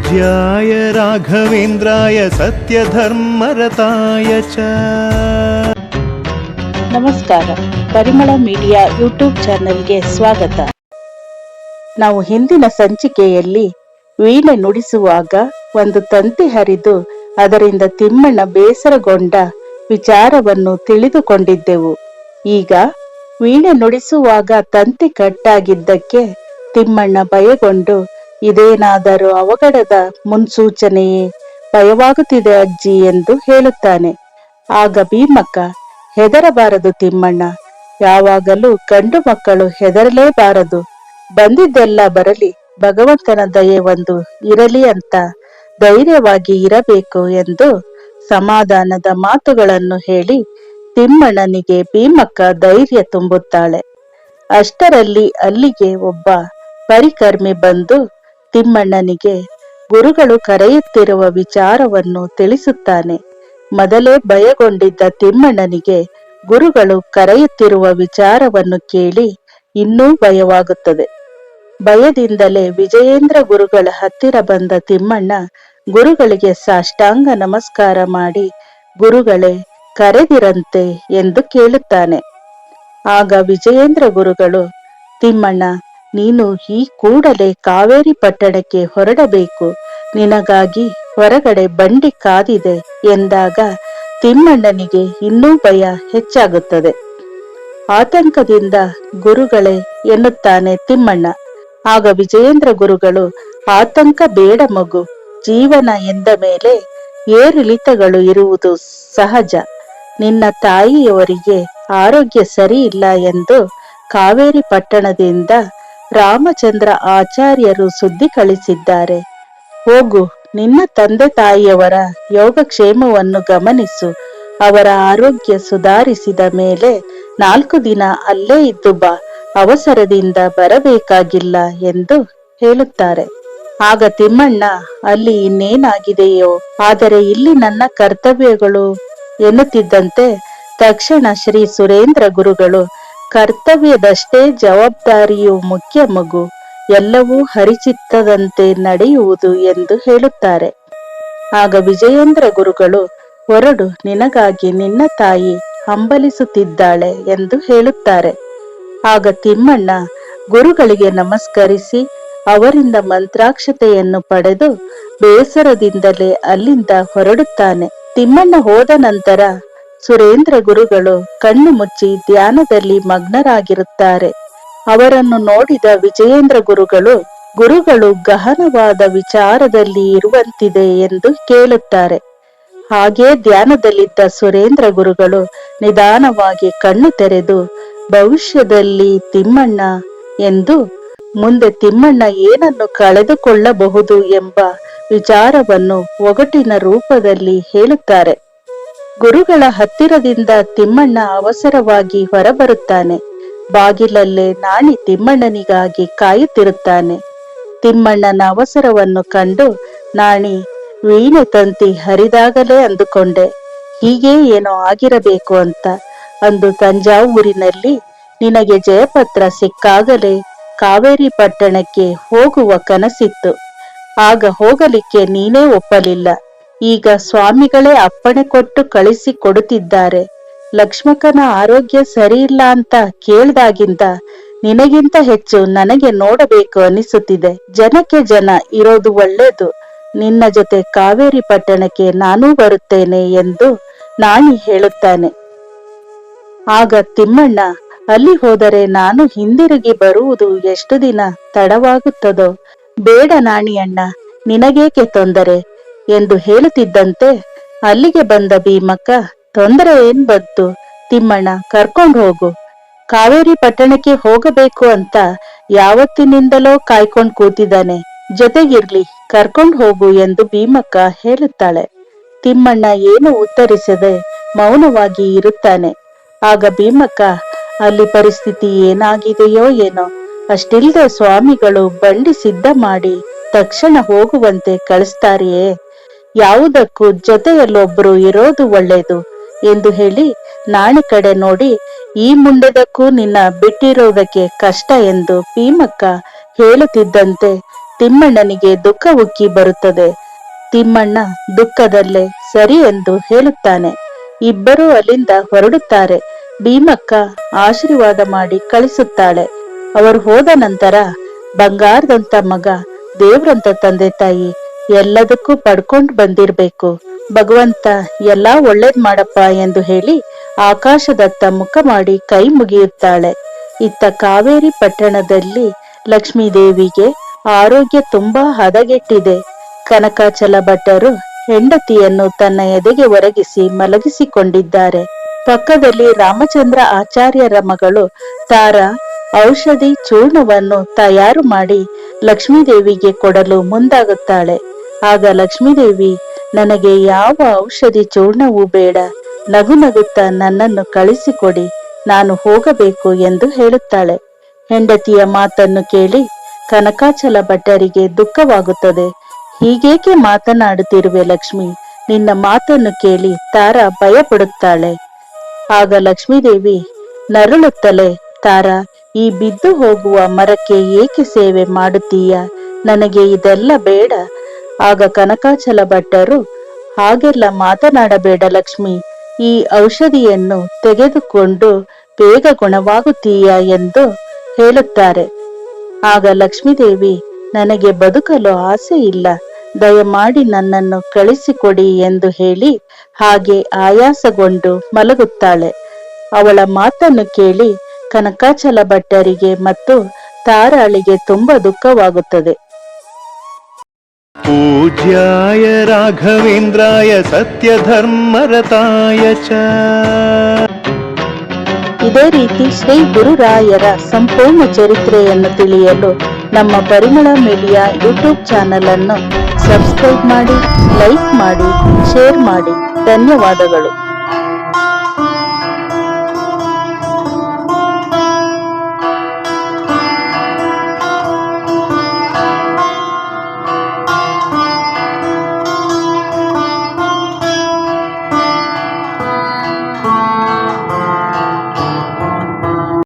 पूज्याय राघवेन्द्राय सत्यधर्मरताय च। ನಮಸ್ಕಾರ, ಪರಿಮಳ ಮೀಡಿಯಾ ಯೂಟ್ಯೂಬ್ ಚಾನೆಲ್ಗೆ ಸ್ವಾಗತ. ನಾವು ಹಿಂದಿನ ಸಂಚಿಕೆಯಲ್ಲಿ ವೀಣೆ ನುಡಿಸುವಾಗ ಒಂದು ತಂತಿ ಹರಿದು ಅದರಿಂದ ತಿಮ್ಮಣ್ಣ ಬೇಸರಗೊಂಡ ವಿಚಾರವನ್ನು ತಿಳಿದುಕೊಂಡಿದ್ದೆವು. ಈಗ ವೀಣೆ ನುಡಿಸುವಾಗ ತಂತಿ ಕಟ್ಟಾಗಿದ್ದಕ್ಕೆ ತಿಮ್ಮಣ್ಣ ಭಯಗೊಂಡು, ಇದೇನಾದರೂ ಅವಘಡದ ಮುನ್ಸೂಚನೆಯೇ, ಭಯವಾಗುತ್ತಿದೆ ಅಜ್ಜಿ ಎಂದು ಹೇಳುತ್ತಾನೆ. ಆಗ ಭೀಮಕ್ಕ, ಹೆದರಬಾರದು ತಿಮ್ಮಣ್ಣ, ಯಾವಾಗಲೂ ಗಂಡು ಮಕ್ಕಳು ಹೆದರಲೇಬಾರದು, ಬಂದಿದ್ದೆಲ್ಲ ಬರಲಿ, ಭಗವಂತನ ದಯೆ ಒಂದು ಇರಲಿ ಅಂತ ಧೈರ್ಯವಾಗಿ ಇರಬೇಕು ಎಂದು ಸಮಾಧಾನದ ಮಾತುಗಳನ್ನು ಹೇಳಿ ತಿಮ್ಮಣ್ಣನಿಗೆ ಭೀಮಕ್ಕ ಧೈರ್ಯ ತುಂಬುತ್ತಾಳೆ. ಅಷ್ಟರಲ್ಲಿ ಅಲ್ಲಿಗೆ ಒಬ್ಬ ಪರಿಕರ್ಮಿ ಬಂದು ತಿಮ್ಮಣ್ಣನಿಗೆ ಗುರುಗಳು ಕರೆಯುತ್ತಿರುವ ವಿಚಾರವನ್ನು ತಿಳಿಸುತ್ತಾನೆ. ಮೊದಲೇ ಭಯಗೊಂಡಿದ್ದ ತಿಮ್ಮಣ್ಣನಿಗೆ ಗುರುಗಳು ಕರೆಯುತ್ತಿರುವ ವಿಚಾರವನ್ನು ಕೇಳಿ ಇನ್ನೂ ಭಯವಾಗುತ್ತದೆ. ಭಯದಿಂದಲೇ ವಿಜಯೇಂದ್ರ ಗುರುಗಳ ಹತ್ತಿರ ಬಂದ ತಿಮ್ಮಣ್ಣ ಗುರುಗಳಿಗೆ ಸಾಷ್ಟಾಂಗ ನಮಸ್ಕಾರ ಮಾಡಿ, ಗುರುಗಳೇ ಕರೆದಿರಂತೆ ಎಂದು ಕೇಳುತ್ತಾನೆ. ಆಗ ವಿಜಯೇಂದ್ರ ಗುರುಗಳು, ತಿಮ್ಮಣ್ಣ, ನೀನು ಈ ಕೂಡಲೇ ಕಾವೇರಿ ಪಟ್ಟಣಕ್ಕೆ ಹೊರಡಬೇಕು, ನಿನಗಾಗಿ ಹೊರಗಡೆ ಬಂಡಿ ಕಾದಿದೆ ಎಂದಾಗ ತಿಮ್ಮಣ್ಣನಿಗೆ ಇನ್ನೂ ಭಯ ಹೆಚ್ಚಾಗುತ್ತದೆ. ಆತಂಕದಿಂದ ಗುರುಗಳೇ ಎನ್ನುತ್ತಾನೆ ತಿಮ್ಮಣ್ಣ. ಆಗ ವಿಜಯೇಂದ್ರ ಗುರುಗಳು, ಆತಂಕ ಬೇಡ ಮಗು, ಜೀವನ ಎಂದ ಮೇಲೆ ಏರಿಳಿತಗಳು ಇರುವುದು ಸಹಜ. ನಿನ್ನ ತಾಯಿಯವರಿಗೆ ಆರೋಗ್ಯ ಸರಿ ಇಲ್ಲ ಎಂದು ಕಾವೇರಿ ಪಟ್ಟಣದಿಂದ ರಾಮಚಂದ್ರ ಆಚಾರ್ಯರು ಸುದ್ದಿ ಕಳಿಸಿದ್ದಾರೆ. ಹೋಗು, ನಿನ್ನ ತಂದೆ ತಾಯಿಯವರ ಯೋಗಕ್ಷೇಮವನ್ನು ಗಮನಿಸು, ಅವರ ಆರೋಗ್ಯ ಸುಧಾರಿಸಿದ ಮೇಲೆ 4 ದಿನ ಅಲ್ಲೇ ಇದ್ದು ಬಾ, ಅವಸರದಿಂದ ಬರಬೇಕಾಗಿಲ್ಲ ಎಂದು ಹೇಳುತ್ತಾರೆ. ಆಗ ತಿಮ್ಮಣ್ಣ, ಅಲ್ಲಿ ಇನ್ನೇನಾಗಿದೆಯೋ, ಆದರೆ ಇಲ್ಲಿ ನನ್ನ ಕರ್ತವ್ಯಗಳು ಎನ್ನುತ್ತಿದ್ದಂತೆ ತಕ್ಷಣ ಶ್ರೀ ಸುರೇಂದ್ರ ಗುರುಗಳು, ಕರ್ತವ್ಯದಷ್ಟೇ ಜವಾಬ್ದಾರಿಯು ಮುಖ್ಯ ಮಗು, ಎಲ್ಲವೂ ಹರಿಚಿತ್ತದಂತೆ ನಡೆಯುವುದು ಎಂದು ಹೇಳುತ್ತಾರೆ. ಆಗ ವಿಜಯೇಂದ್ರ ಗುರುಗಳು, ಹೊರಡು, ನಿನಗಾಗಿ ನಿನ್ನ ತಾಯಿ ಹಂಬಲಿಸುತ್ತಿದ್ದಾಳೆ ಎಂದು ಹೇಳುತ್ತಾರೆ. ಆಗ ತಿಮ್ಮಣ್ಣ ಗುರುಗಳಿಗೆ ನಮಸ್ಕರಿಸಿ ಅವರಿಂದ ಮಂತ್ರಾಕ್ಷತೆಯನ್ನು ಪಡೆದು ಬೇಸರದಿಂದಲೇ ಅಲ್ಲಿಂದ ಹೊರಡುತ್ತಾನೆ. ತಿಮ್ಮಣ್ಣ ಹೋದ ನಂತರ ಸುರೇಂದ್ರ ಗುರುಗಳು ಕಣ್ಣು ಮುಚ್ಚಿ ಧ್ಯಾನದಲ್ಲಿ ಮಗ್ನರಾಗಿರುತ್ತಾರೆ. ಅವರನ್ನು ನೋಡಿದ ವಿಜಯೇಂದ್ರ ಗುರುಗಳು ಗಹನವಾದ ವಿಚಾರದಲ್ಲಿ ಇರುವಂತಿದೆ ಎಂದು ಕೇಳುತ್ತಾರೆ. ಹಾಗೇ ಧ್ಯಾನದಲ್ಲಿದ್ದ ಸುರೇಂದ್ರ ಗುರುಗಳು ನಿಧಾನವಾಗಿ ಕಣ್ಣು ತೆರೆದು, ಭವಿಷ್ಯದಲ್ಲಿ ತಿಮ್ಮಣ್ಣ ಎಂದು, ಮುಂದೆ ತಿಮ್ಮಣ್ಣ ಏನನ್ನು ಕಳೆದುಕೊಳ್ಳಬಹುದು ಎಂಬ ವಿಚಾರವನ್ನು ಒಗಟಿನ ರೂಪದಲ್ಲಿ ಹೇಳುತ್ತಾರೆ. ಗುರುಗಳ ಹತ್ತಿರದಿಂದ ತಿಮ್ಮಣ್ಣ ಅವಸರವಾಗಿ ಹೊರಬರುತ್ತಾನೆ. ಬಾಗಿಲಲ್ಲೇ ನಾಣಿ ತಿಮ್ಮಣ್ಣನಿಗಾಗಿ ಕಾಯುತ್ತಿರುತ್ತಾನೆ. ತಿಮ್ಮಣ್ಣನ ಅವಸರವನ್ನು ಕಂಡು, ನಾಣಿ, ವೀಣೆ ತಂತಿ ಹರಿದಾಗಲೇ ಅಂದುಕೊಂಡೆ ಹೀಗೆ ಏನೋ ಆಗಿರಬೇಕು ಅಂತ. ಅಂದು ತಂಜಾವೂರಿನಲ್ಲಿ ನಿನಗೆ ಜಯಪತ್ರ ಸಿಕ್ಕಾಗಲೇ ಕಾವೇರಿ ಪಟ್ಟಣಕ್ಕೆ ಹೋಗುವ ಕನಸಿತ್ತು. ಆಗ ಹೋಗಲಿಕ್ಕೆ ನೀನೇ ಒಪ್ಪಲಿಲ್ಲ. ಈಗ ಸ್ವಾಮಿಗಳೇ ಅಪ್ಪಣೆ ಕೊಟ್ಟು ಕಳಿಸಿ ಕೊಡುತ್ತಿದ್ದಾರೆ. ಲಕ್ಷ್ಮಕ್ಕನ ಆರೋಗ್ಯ ಸರಿಯಿಲ್ಲ ಅಂತ ಕೇಳ್ದಾಗಿಂದ ನಿನಗಿಂತ ಹೆಚ್ಚು ನನಗೆ ನೋಡಬೇಕು ಅನಿಸುತ್ತಿದೆ. ಜನಕ್ಕೆ ಜನ ಇರೋದು ಒಳ್ಳೇದು. ನಿನ್ನ ಜೊತೆ ಕಾವೇರಿ ಪಟ್ಟಣಕ್ಕೆ ನಾನೂ ಬರುತ್ತೇನೆ ಎಂದು ನಾಣಿ ಹೇಳುತ್ತಾನೆ. ಆಗ ತಿಮ್ಮಣ್ಣ, ಅಲ್ಲಿ ಹೋದರೆ ನಾನು ಹಿಂದಿರುಗಿ ಬರುವುದು ಎಷ್ಟು ದಿನ ತಡವಾಗುತ್ತದೋ, ಬೇಡ ನಾಣಿಯಣ್ಣ, ನಿನಗೇಕೆ ತೊಂದರೆ ಎಂದು ಹೇಳುತ್ತಿದ್ದಂತೆ ಅಲ್ಲಿಗೆ ಬಂದ ಭೀಮಕ್ಕ, ತೊಂದರೆ ಏನ್ ಬಂತು ತಿಮ್ಮಣ್ಣ, ಕರ್ಕೊಂಡು ಹೋಗು, ಕಾವೇರಿ ಪಟ್ಟಣಕ್ಕೆ ಹೋಗಬೇಕು ಅಂತ ಯಾವತ್ತಿನಿಂದಲೋ ಕಾಯ್ಕೊಂಡು ಕೂತಿದ್ದಾನೆ, ಜೊತೆಗಿರ್ಲಿ, ಕರ್ಕೊಂಡು ಹೋಗು ಎಂದು ಭೀಮಕ್ಕ ಹೇಳುತ್ತಾಳೆ. ತಿಮ್ಮಣ್ಣ ಏನು ಉತ್ತರಿಸದೆ ಮೌನವಾಗಿ ಇರುತ್ತಾನೆ. ಆಗ ಭೀಮಕ್ಕ, ಅಲ್ಲಿ ಪರಿಸ್ಥಿತಿ ಏನಾಗಿದೆಯೋ ಏನೋ, ಅಷ್ಟಿಲ್ಲದೆ ಸ್ವಾಮಿಗಳು ಬಂಡಿ ಸಿದ್ಧ ಮಾಡಿ ತಕ್ಷಣ ಹೋಗುವಂತೆ ಕಳಿಸ್ತಾರೆಯೇ, ಯಾವುದಕ್ಕೂ ಜೊತೆಯಲ್ಲೊಬ್ರು ಇರೋದು ಒಳ್ಳೇದು ಎಂದು ಹೇಳಿ ನಾಣಿ ಕಡೆ ನೋಡಿ, ಈ ಮುಂಡೆದಕ್ಕೂ ನಿನ್ನ ಬಿಟ್ಟಿರೋದಕ್ಕೆ ಕಷ್ಟ ಎಂದು ಭೀಮಕ್ಕ ಹೇಳುತ್ತಿದ್ದಂತೆ ತಿಮ್ಮಣ್ಣನಿಗೆ ದುಃಖ ಉಕ್ಕಿ ಬರುತ್ತದೆ. ತಿಮ್ಮಣ್ಣ ದುಃಖದಲ್ಲೇ ಸರಿ ಎಂದು ಹೇಳುತ್ತಾನೆ. ಇಬ್ಬರೂ ಅಲ್ಲಿಂದ ಹೊರಡುತ್ತಾರೆ. ಭೀಮಕ್ಕ ಆಶೀರ್ವಾದ ಮಾಡಿ ಕಳಿಸುತ್ತಾಳೆ. ಅವರು ಹೋದ ನಂತರ ಬಂಗಾರದಂತ ಮಗ, ದೇವ್ರಂತ ತಂದೆ ತಾಯಿ, ಎಲ್ಲದಕ್ಕೂ ಪಡ್ಕೊಂಡು ಬಂದಿರ್ಬೇಕು, ಭಗವಂತ ಎಲ್ಲಾ ಒಳ್ಳೇದ್ ಮಾಡಪ್ಪ ಎಂದು ಹೇಳಿ ಆಕಾಶದತ್ತ ಮುಖ ಮಾಡಿ ಕೈ ಮುಗಿಯುತ್ತಾಳೆ. ಇತ್ತ ಕಾವೇರಿ ಪಟ್ಟಣದಲ್ಲಿ ಲಕ್ಷ್ಮೀದೇವಿಗೆ ಆರೋಗ್ಯ ತುಂಬಾ ಹದಗೆಟ್ಟಿದೆ. ಕನಕಾಚಲ ಭಟ್ಟರು ಹೆಂಡತಿಯನ್ನು ತನ್ನ ಎದೆಗೆ ಒರಗಿಸಿ ಮಲಗಿಸಿಕೊಂಡಿದ್ದಾರೆ. ಪಕ್ಕದಲ್ಲಿ ರಾಮಚಂದ್ರ ಆಚಾರ್ಯರ ಮಗಳು ತಾರಾ ಔಷಧಿ ಚೂರ್ಣವನ್ನು ತಯಾರು ಮಾಡಿ ಲಕ್ಷ್ಮೀದೇವಿಗೆ ಕೊಡಲು ಮುಂದಾಗುತ್ತಾಳೆ. ಆಗ ಲಕ್ಷ್ಮೀದೇವಿ, ನನಗೆ ಯಾವ ಔಷಧಿ ಚೂರ್ಣವೂ ಬೇಡ, ನಗು ನಗುತ್ತಾ ನನ್ನನ್ನು ಕಳಿಸಿಕೊಡಿ, ನಾನು ಹೋಗಬೇಕು ಎಂದು ಹೇಳುತ್ತಾಳೆ. ಹೆಂಡತಿಯ ಮಾತನ್ನು ಕೇಳಿ ಕನಕಾಚಲ ಭಟ್ಟರಿಗೆ ದುಃಖವಾಗುತ್ತದೆ. ಹೀಗೇಕೆ ಮಾತನಾಡುತ್ತಿರುವೆ ಲಕ್ಷ್ಮಿ? ನಿನ್ನ ಮಾತನ್ನು ಕೇಳಿ ತಾರಾ ಭಯ ಪಡುತ್ತಾಳೆ. ಆಗ ಲಕ್ಷ್ಮೀದೇವಿ ನರಳುತ್ತಲೇ, ತಾರಾ, ಈ ಬಿದ್ದು ಹೋಗುವ ಮರಕ್ಕೆ ಏಕೆ ಸೇವೆ ಮಾಡುತ್ತೀಯ? ನನಗೆ ಇದೆಲ್ಲ ಬೇಡ. ಆಗ ಕನಕಾಚಲ ಭಟ್ಟರು, ಹಾಗೆಲ್ಲ ಮಾತನಾಡಬೇಡ ಲಕ್ಷ್ಮಿ, ಈ ಔಷಧಿಯನ್ನು ತೆಗೆದುಕೊಂಡು ಬೇಗ ಗುಣವಾಗುತ್ತೀಯ ಎಂದು ಹೇಳುತ್ತಾರೆ. ಆಗ ಲಕ್ಷ್ಮೀದೇವಿ, ನನಗೆ ಬದುಕಲು ಆಸೆ ಇಲ್ಲ, ದಯಮಾಡಿ ನನ್ನನ್ನು ಕಳಿಸಿಕೊಡಿ ಎಂದು ಹೇಳಿ ಹಾಗೆ ಆಯಾಸಗೊಂಡು ಮಲಗುತ್ತಾಳೆ. ಅವಳ ಮಾತನ್ನು ಕೇಳಿ ಕನಕಾಚಲ ಭಟ್ಟರಿಗೆ ಮತ್ತು ತಾರಾಳಿಗೆ ತುಂಬಾ ದುಃಖವಾಗುತ್ತದೆ. ಪೂಜ್ಯಾಯ ರಾಘವೇಂದ್ರಾಯ ಸತ್ಯಧರ್ಮರತಾಯ ಚ. ಇದೇ ರೀತಿ ಶ್ರೀ ಗುರುರಾಯರ ಸಂಪೂರ್ಣ ಚರಿತ್ರೆಯನ್ನು ತಿಳಿಯಲು ನಮ್ಮ ಪರಿಮಳ ಮೀಡಿಯಾ ಯೂಟ್ಯೂಬ್ ಚಾನೆಲ್ ಅನ್ನು ಸಬ್ಸ್ಕ್ರೈಬ್ ಮಾಡಿ, ಲೈಕ್ ಮಾಡಿ, ಶೇರ್ ಮಾಡಿ. ಧನ್ಯವಾದಗಳು.